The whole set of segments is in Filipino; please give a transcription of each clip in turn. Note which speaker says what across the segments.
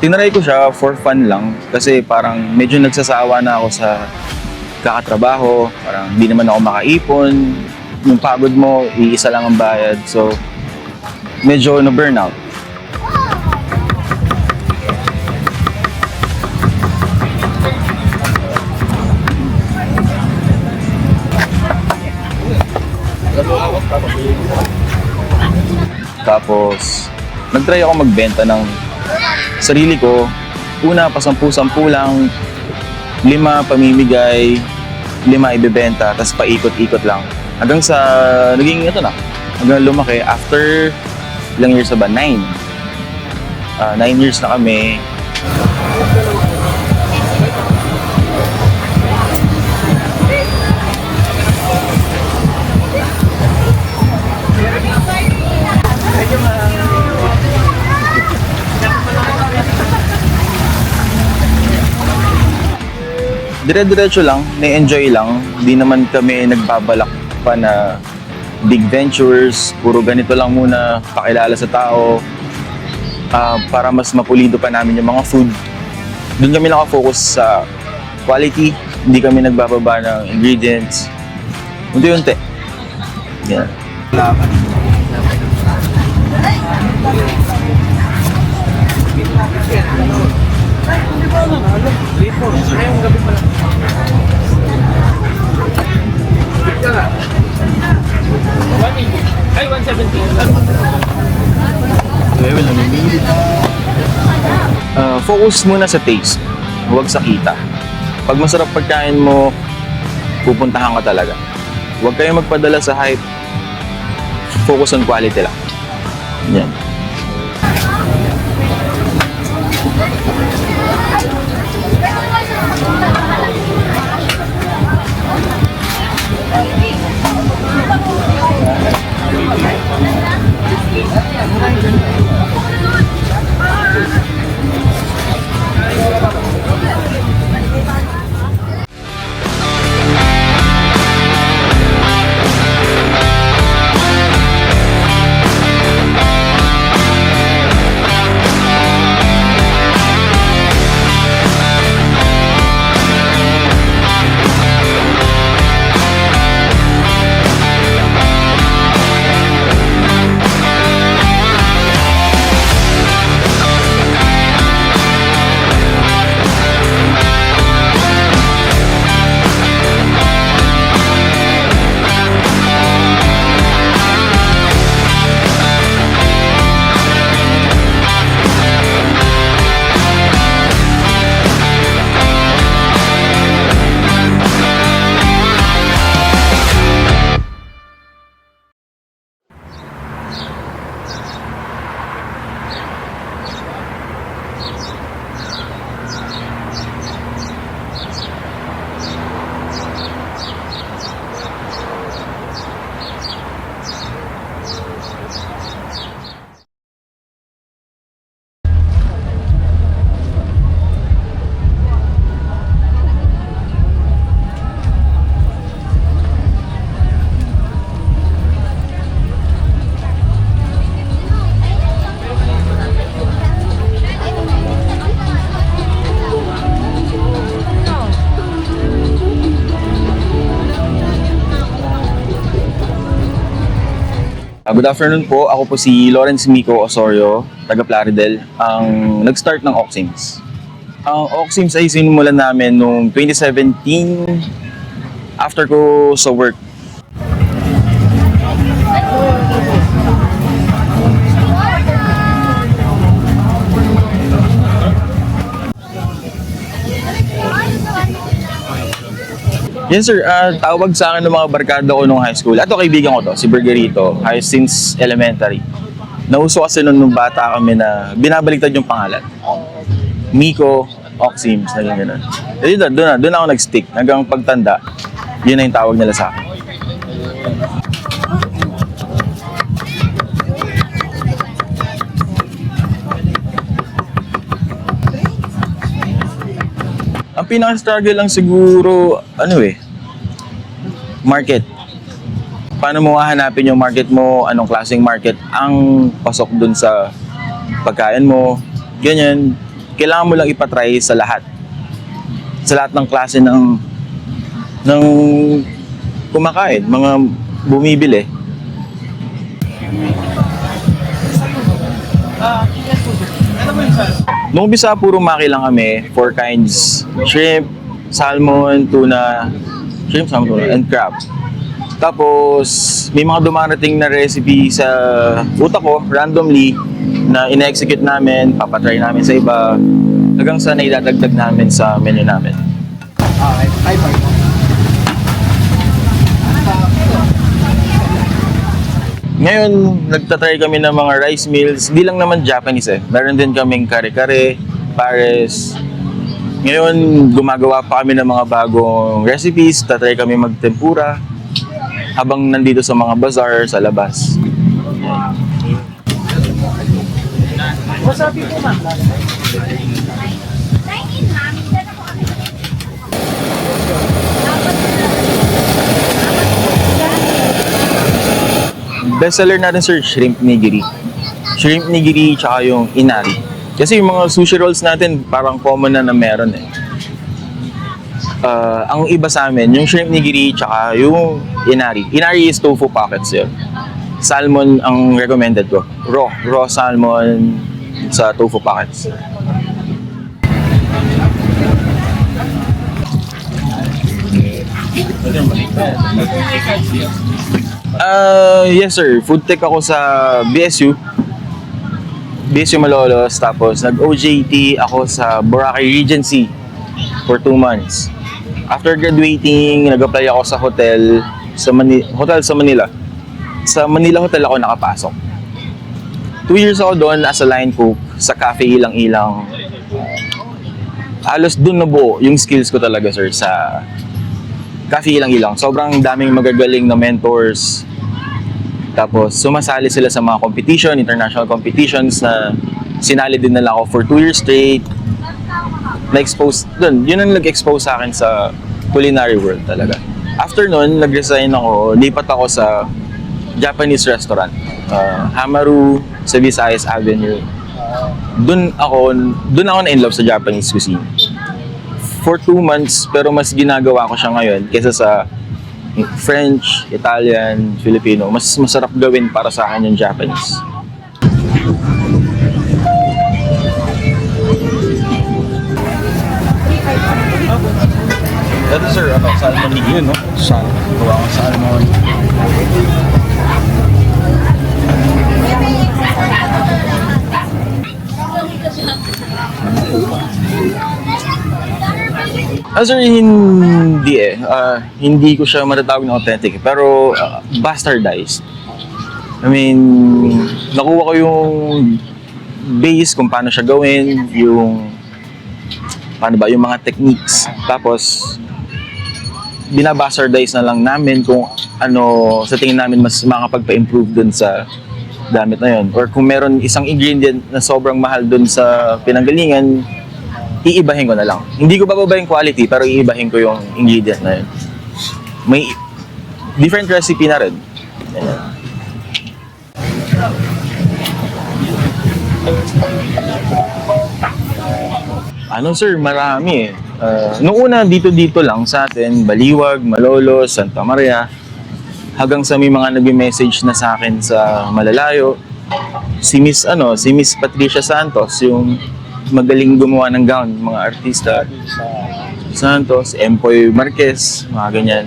Speaker 1: Tinry ko siya for fun lang kasi parang medyo nagsasawa na ako sa kakatrabaho. Parang hindi naman ako makaipon. Yung pagod mo, iisa lang ang bayad. So, medyo na-burnout. Tapos, nag-try ako magbenta ng sarili ko. Una, pasampu-sampu lang, 5 pamimigay, 5 ibebenta, tapos paikot-ikot lang. Hanggang sa, naging ito na, hanggang lumaki. After ilang years na ba? 9. 9 years na kami. Dire-diretso lang, na-enjoy lang. Hindi naman kami nagbabalak pa na big ventures. Puro ganito lang muna, pakilala sa tao. Para mas mapulido pa namin yung mga food. Doon kami nakafocus sa quality. Hindi kami nagbababa ng ingredients. Unti-unti. Yan.
Speaker 2: Ay, 170.
Speaker 1: Focus muna sa taste. Huwag sa kita. Pag masarap pagkain mo, pupuntahan ka talaga. Huwag kayong magpadala sa hype. Focus on quality lang. Yan. Good afternoon po. Ako po si Lawrence Mico Osorio, taga Plaridel, ang nag-start ng Oxims. Ang Oxims ay sinimulan namin noong 2017 after ko sa work. Yes sir, tawag sa akin ng mga barkada ko nung high school. Ato kaibigan ko to, si Bergerito, since elementary. Nauso kasi nung bata kami na binabaliktad yung pangalan. Mico, Oxims, naging gano'n. Doon ako nag-stick. Hanggang pagtanda, yun na yung tawag nila sa akin. Ang pinaka-struggle lang siguro, market. Paano mo hahanapin yung market mo, anong klaseng market ang pasok dun sa pagkain mo, ganyan, kailangan mo lang ipatry sa lahat. Sa lahat ng klase ng kumakain, mga bumibili. Nung umpisa, puro maki lang kami, 4 kinds. Shrimp, salmon, tuna, and crab. Tapos, may mga dumarating na recipe sa utak ko, randomly, na ina-execute namin, papatry namin sa iba, hanggang sa naidadagdag namin sa menu namin. Ngayon, nagtatry kami ng mga rice meals. Di lang naman Japanese eh. Meron din kaming kare-kare, pares. Ngayon, gumagawa pa kami ng mga bagong recipes. Tatry kami magtempura habang nandito sa mga bazaar sa labas.
Speaker 2: Wasabi po, ma'am.
Speaker 1: Bestseller natin sir, shrimp nigiri. Shrimp nigiri tsaka yung inari. Kasi yung mga sushi rolls natin parang common na meron eh. Ang iba sa amin, yung shrimp nigiri tsaka yung inari. Inari is tofu pockets yun. Salmon ang recommended ko. Raw salmon sa tofu pockets. Yes sir, food tech ako sa BSU Malolos, tapos nag-OJT ako sa Boracay Regency for 2 months. After graduating, nag-apply ako sa hotel sa Manila. Sa Manila Hotel ako nakapasok. 2 years ako doon as a line cook sa Cafe Ilang Ilang. Halos doon nabuo yung skills ko talaga sir sa Cafe Ilang Ilang. Sobrang daming magagaling na mentors. Tapos sumasali sila sa mga competition, international competitions na sinali din nila ako for 2 years straight. Na-expose doon. Yun ang nag-expose sa akin sa culinary world talaga. After nun, nag-resign ako, lipat ako sa Japanese restaurant. Hamaru sa Visayas Avenue. Doon ako na-in-love sa Japanese cuisine. For 2 months, pero mas ginagawa ko siya ngayon kaysa sa French, Italian, Filipino. Mas masarap gawin para sa akin yung Japanese. Ito sir, salmon nigiri, no? Gawa ko salmon. Sir, hindi eh. Hindi ko siya matatawag na authentic. Pero bastardized. I mean, nakuha ko yung base kung paano siya gawin, yung yung mga techniques. Tapos, binabastardize na lang namin kung ano sa tingin namin mas makapagpa-improve dun sa gamit na yun. Or kung meron isang ingredient na sobrang mahal dun sa pinanggalingan, iibahin ko na lang. Hindi ko bababa yung quality, pero iibahin ko yung ingredient na yun. May different recipe na rin. Ayan. Ano sir, marami eh. Noong una, dito lang sa atin, Baliwag, Malolos, Santa Maria, hanggang sa may mga nag-message na sa akin sa malalayo. Si Miss Patricia Santos, yung magaling gumawa ng gown, mga artista. Santos, Empoy Marquez, mga ganyan,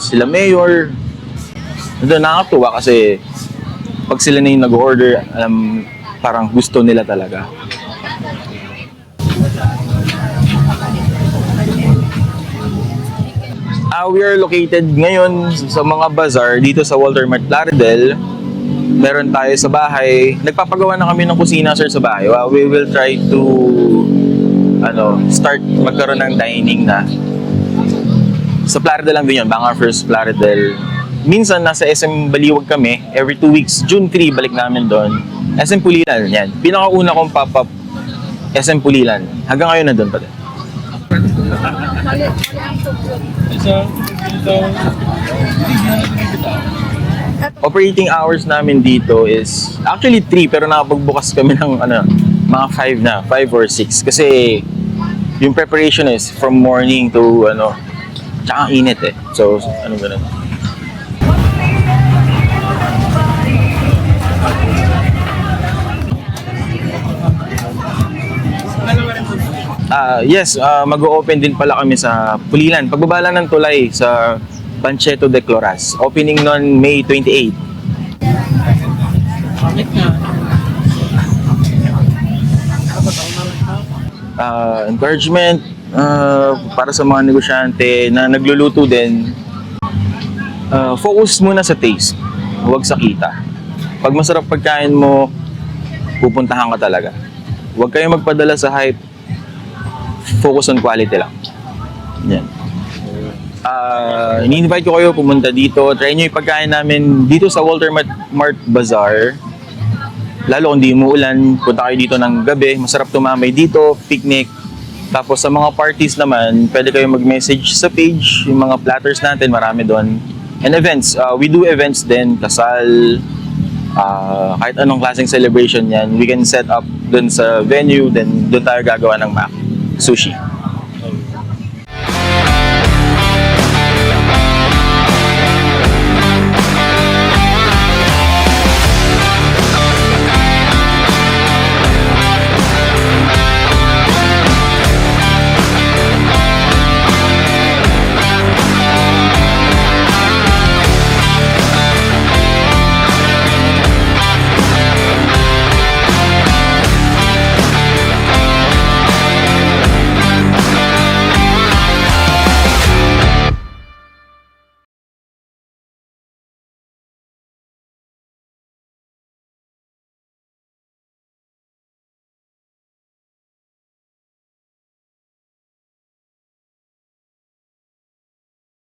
Speaker 1: sila Mayor. Nakakatuwa kasi pag sila na yung nag-order, parang gusto nila talaga. We are located ngayon sa mga bazaar dito sa Walter Mart Plaridel. Meron tayo sa bahay. Nagpapagawa na kami ng kusina sir sa bahay. We will try to start magkaroon ng dining na. Sa Plaridel lang din yun, Banga First Plaridel. Minsan nasa SM Baliwag kami, every 2 weeks, June 3 balik namin doon. SM Pulilan, yan. Pinakauna kong pop-up SM Pulilan. Hanggang ngayon nandun pa din. Operating hours namin dito is actually 3 pero nakapagbukas kami ng mga 5 na, 5 or 6 kasi yung preparation is from morning to tsaka ang init eh. So ganun. Yes, mag-o-open din pala kami sa Pulilan. Pagbaba lang ng tulay sa Pancheto de Cloras. Opening noon May 28.
Speaker 2: Bakit nga?
Speaker 1: Encouragement para sa mga negosyante na nagluluto din. Focus muna sa taste, huwag sa kita. Pag masarap pagkain mo, pupuntahan ka talaga. Huwag kayong magpadala sa hype. Focus on quality lang. Yan. Ini-invite ko kayo pumunta dito. Try nyo yung pagkain namin dito sa Walter Mart Bazaar. Lalo kung di umuulan, punta kayo dito ng gabi. Masarap tumambay dito, picnic. Tapos sa mga parties naman, pwede kayo mag-message sa page. Yung mga platters natin, marami doon. And events. We do events din, kasal, kahit anong klaseng celebration yan. We can set up doon sa venue, then doon tayo gagawa ng sushi.